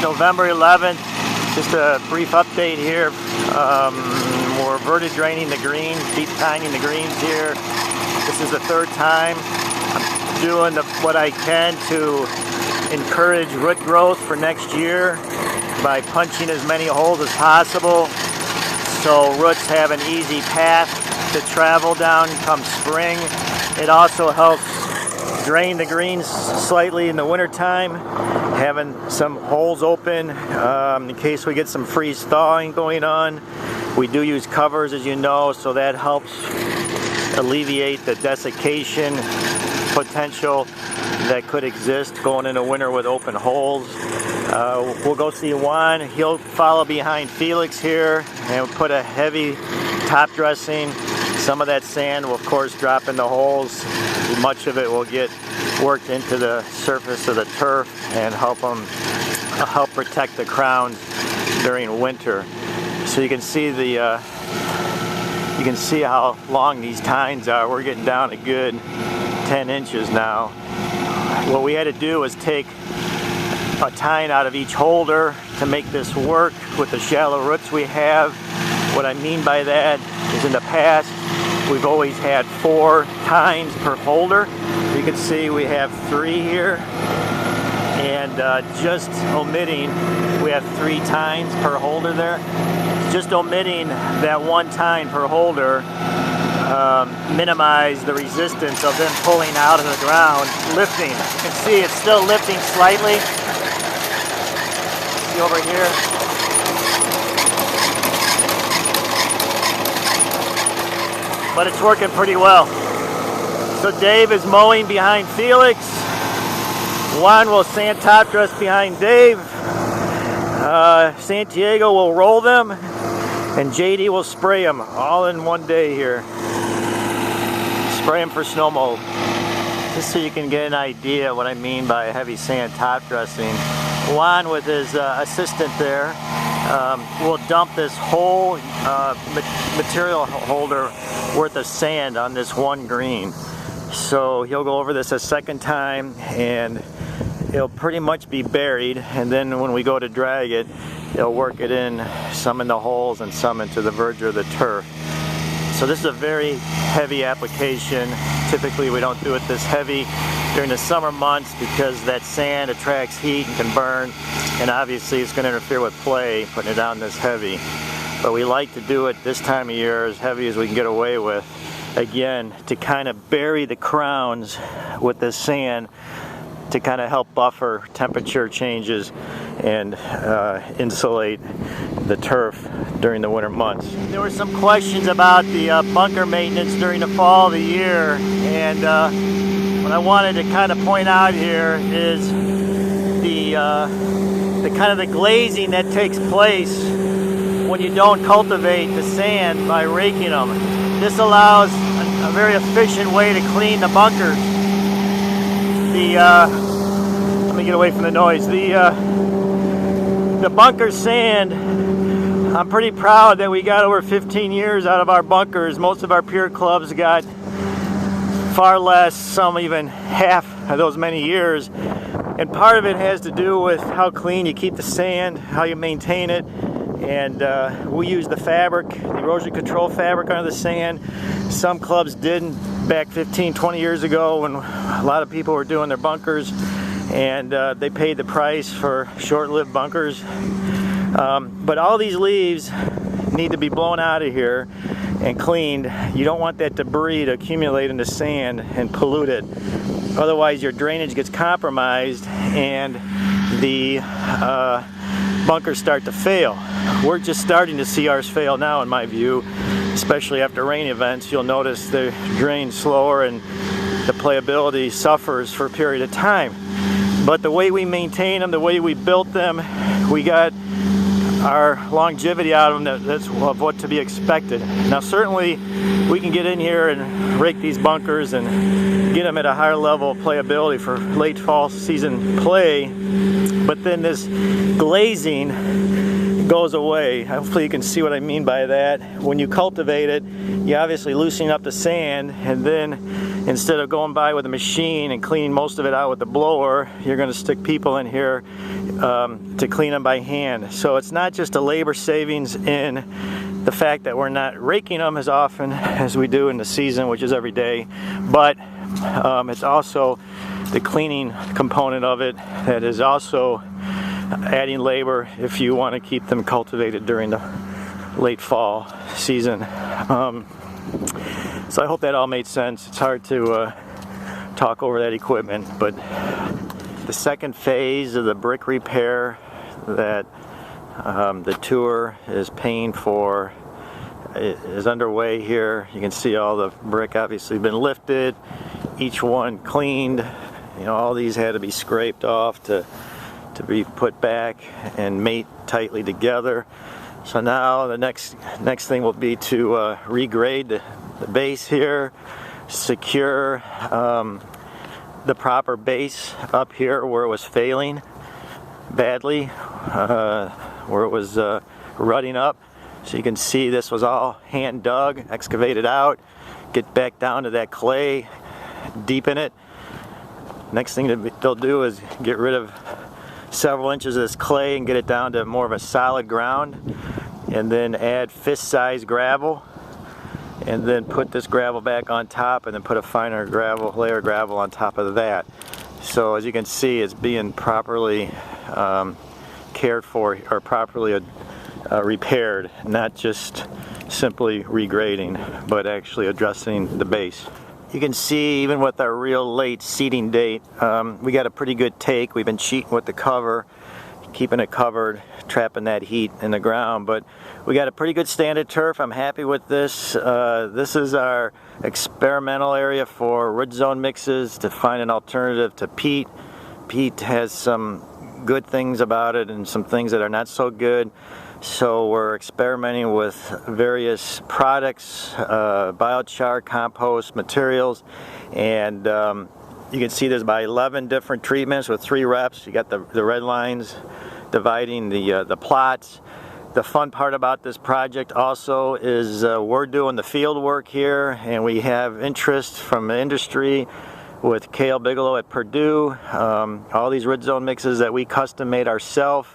November 11th. Just a brief update here. We're verti draining the greens, deep tining the greens here. This is the third time. I'm doing what I can to encourage root growth for next year by punching as many holes as possible so roots have an easy path to travel down come spring. It also helps drain the greens slightly in the wintertime, having some holes open in case we get some freeze thawing going on. We do use covers, as you know, so that helps alleviate the desiccation potential that could exist going into winter with open holes. We'll go see Juan. He'll follow behind Felix here and put a heavy top dressing. Some of that sand will of course drop in the holes. Much of it will get worked into the surface of the turf and help protect the crowns during winter. So you can see how long these tines are. We're getting down a good 10 inches now. What we had to do was take a tine out of each holder to make this work with the shallow roots we have. What I mean by that is in the past we've always had 4 tines per holder. You can see we have 3 here, and just omitting, we have 3 tines per holder there. Just omitting that 1 tine per holder minimize the resistance of them pulling out of the ground, lifting. You can see it's still lifting slightly. See over here. But it's working pretty well. So Dave is mowing behind Felix. Juan will sand top dress behind Dave. Santiago will roll them, and JD will spray them all in one day here. Spray them for snow mold. Just so you can get an idea of what I mean by a heavy sand top dressing. Juan with his assistant there will dump this whole material holder worth of sand on this one green. So he'll go over this a second time and it'll pretty much be buried, and then when we go to drag it, he'll work it in, some in the holes and some into the verdure of the turf. So this is a very heavy application. Typically we don't do it this heavy during the summer months because that sand attracts heat and can burn, and obviously it's going to interfere with play putting it down this heavy. But we like to do it this time of year as heavy as we can get away with, again to kind of bury the crowns with the sand to kind of help buffer temperature changes and insulate the turf during the winter months. There were some questions about the bunker maintenance during the fall of the year, and what I wanted to kind of point out here is the kind of the glazing that takes place when you don't cultivate the sand by raking them. This allows a very efficient way to clean the bunkers. Let me get away from the noise. The bunker sand, I'm pretty proud that we got over 15 years out of our bunkers. Most of our peer clubs got far less, some even half of those many years. And part of it has to do with how clean you keep the sand, how you maintain it. And we use the fabric, the erosion control fabric under the sand. Some clubs didn't back 15, 20 years ago when a lot of people were doing their bunkers, and they paid the price for short-lived bunkers. But all these leaves need to be blown out of here and cleaned. You don't want that debris to accumulate in the sand and pollute it. Otherwise your drainage gets compromised and the bunkers start to fail. We're just starting to see ours fail now, in my view, especially after rain events. You'll notice they drain slower and the playability suffers for a period of time. But the way we maintain them, the way we built them, we got our longevity out of them. That's of what to be expected. Now certainly we can get in here and rake these bunkers and get them at a higher level of playability for late fall season play, but then this glazing goes away. Hopefully you can see what I mean by that. When you cultivate it, you obviously loosen up the sand, and then instead of going by with a machine and cleaning most of it out with the blower, you're going to stick people in here to clean them by hand. So it's not just a labor savings in the fact that we're not raking them as often as we do in the season, which is every day, but it's also the cleaning component of it that is also adding labor if you want to keep them cultivated during the late fall season. So I hope that all made sense. It's hard to talk over that equipment, but the second phase of the brick repair that the tour is paying for is underway here. You can see all the brick obviously been lifted, each one cleaned. You know, all these had to be scraped off to be put back and mate tightly together. So now the next thing will be to regrade the base here, secure the proper base up here where it was failing badly, where it was rutting up. So you can see this was all hand dug, excavated out, get back down to that clay, deepen it. Next thing they'll do is get rid of several inches of this clay and get it down to more of a solid ground, and then add fist-sized gravel, and then put this gravel back on top, and then put a finer layer of gravel on top of that. So as you can see, it's being properly cared for, or properly repaired, not just simply regrading, but actually addressing the base. You can see even with our real late seeding date, we got a pretty good take. We've been cheating with the cover, keeping it covered, trapping that heat in the ground, but we got a pretty good standard turf. I'm happy with this. This is our experimental area for root zone mixes to find an alternative to peat. Peat has some good things about it and some things that are not so good. So we're experimenting with various products, biochar, compost, materials, and you can see there's about 11 different treatments with 3 reps. You got the red lines dividing the plots. The fun part about this project also is we're doing the field work here, and we have interest from the industry with Cale Bigelow at Purdue. All these root zone mixes that we custom made ourselves.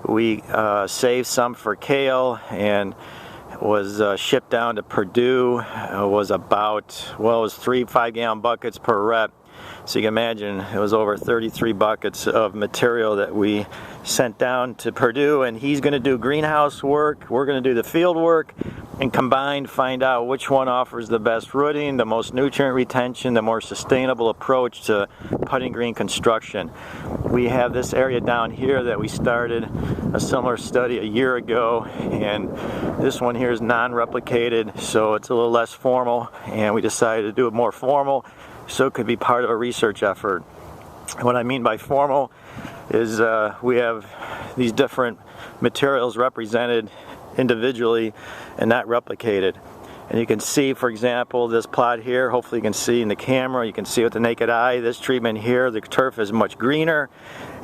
We saved some for Cale and was shipped down to Purdue. It was about, well, it was 3 5-gallon buckets per rep. So you can imagine it was over 33 buckets of material that we sent down to Purdue, and he's going to do greenhouse work, we're going to do the field work, and combined find out which one offers the best rooting, the most nutrient retention, the more sustainable approach to putting green construction. We have this area down here that we started a similar study a year ago, and this one here is non-replicated, so it's a little less formal, and we decided to do it more formal so it could be part of a research effort. And what I mean by formal is we have these different materials represented individually and not replicated. And you can see, for example, this plot here, hopefully you can see in the camera, you can see with the naked eye, this treatment here, the turf is much greener.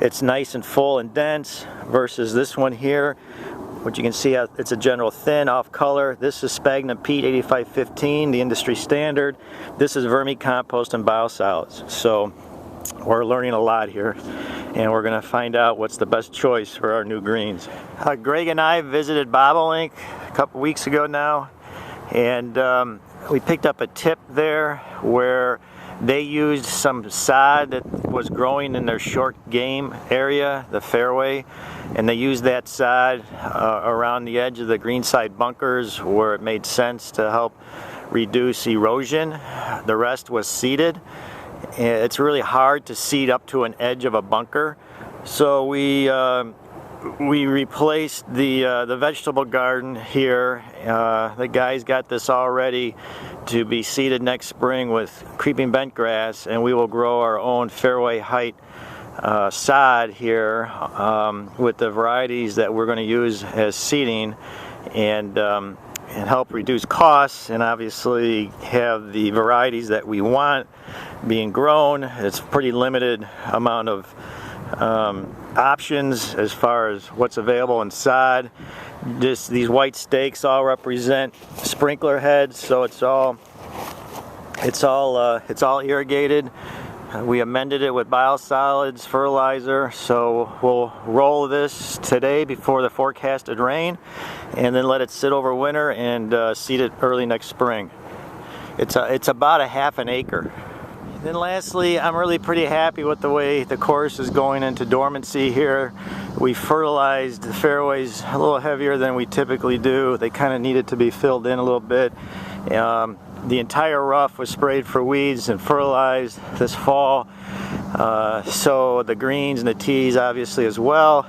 It's nice and full and dense versus this one here, which you can see it's a general thin off color. This is sphagnum peat 8515, the industry standard. This is vermicompost and biosolids. So we're learning a lot here, and we're going to find out what's the best choice for our new greens. Greg and I visited Bobolink a couple weeks ago now, and we picked up a tip there where they used some sod that was growing in their short game area, the fairway, and they used that sod around the edge of the greenside bunkers where it made sense to help reduce erosion. The rest was seeded. It's really hard to seed up to an edge of a bunker, so we replaced the vegetable garden here. The guys got this all ready to be seeded next spring with creeping bentgrass, and we will grow our own fairway height sod here with the varieties that we're going to use as seeding, and help reduce costs, and obviously have the varieties that we want being grown. It's a pretty limited amount of options as far as what's available in sod. Just these white stakes all represent sprinkler heads, so it's all irrigated. We amended it with biosolids fertilizer, so we'll roll this today before the forecasted rain, and then let it sit over winter and seed it early next spring. It's about a half an acre. Then lastly, I'm really pretty happy with the way the course is going into dormancy here. We fertilized the fairways a little heavier than we typically do. They kind of needed to be filled in a little bit. The entire rough was sprayed for weeds and fertilized this fall. So the greens and the tees obviously as well.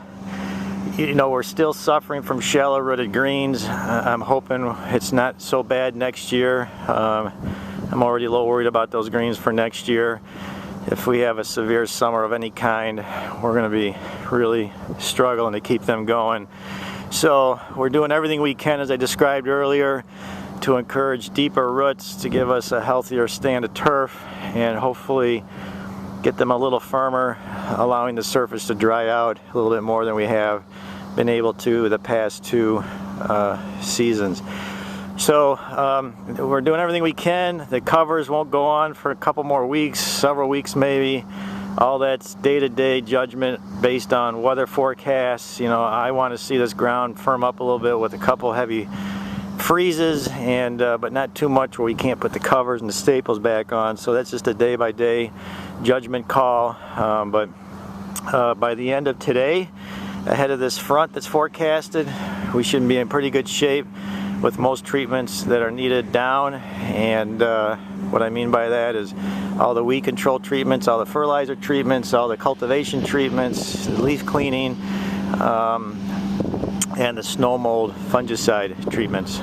You know, we're still suffering from shallow rooted greens. I'm hoping it's not so bad next year. I'm already a little worried about those greens for next year. If we have a severe summer of any kind, we're going to be really struggling to keep them going. So we're doing everything we can, as I described earlier, to encourage deeper roots to give us a healthier stand of turf and hopefully get them a little firmer, allowing the surface to dry out a little bit more than we have been able to the past two seasons. So we're doing everything we can. The covers won't go on for a couple more weeks, several weeks maybe. All that's day-to-day judgment based on weather forecasts. You know, I want to see this ground firm up a little bit with a couple heavy freezes, and but not too much where we can't put the covers and the staples back on. So that's just a day-by-day judgment call. But by the end of today, ahead of this front that's forecasted, we should be in pretty good shape with most treatments that are needed down. And what I mean by that is all the weed control treatments, all the fertilizer treatments, all the cultivation treatments, the leaf cleaning, and the snow mold fungicide treatments.